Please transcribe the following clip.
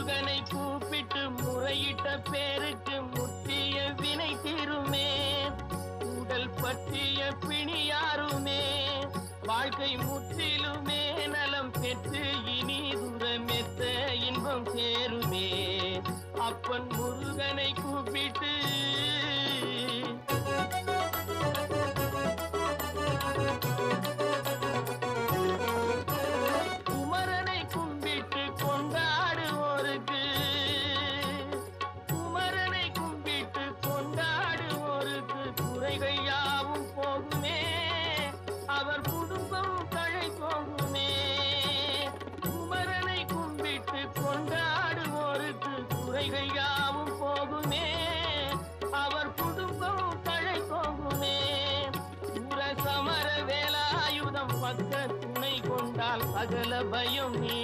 முருகனை கூப்பிட்டு முறையிட்ட பேருக்கு முற்றிய வினை தீருமே. உடல் பற்றிய பிணியாருமே வாழ்க்கை முற்றிலுமே நலம் பெற்று இனி துரமெத்த இன்பம் சேருமே. அப்பன் முருகனை கூப்பிட்டு குமரனை கும்பிட்டு கொண்டாடுவோருக்கு குமரனை கும்பிட்டு கொண்டாடுவோருக்கு குறைகள் யாவும் போகுமே. அவர் குடும்பம் தழை போகுமே. குமரனை கும்பிட்டு கொண்டாடுவோருக்கு குறைகள் யாவும் போகுமே. அவர் குடும்பம் தழை போகுமே. சமர வேலாயுதம் பக்க துணை கொண்டால் சகல பயம் நீ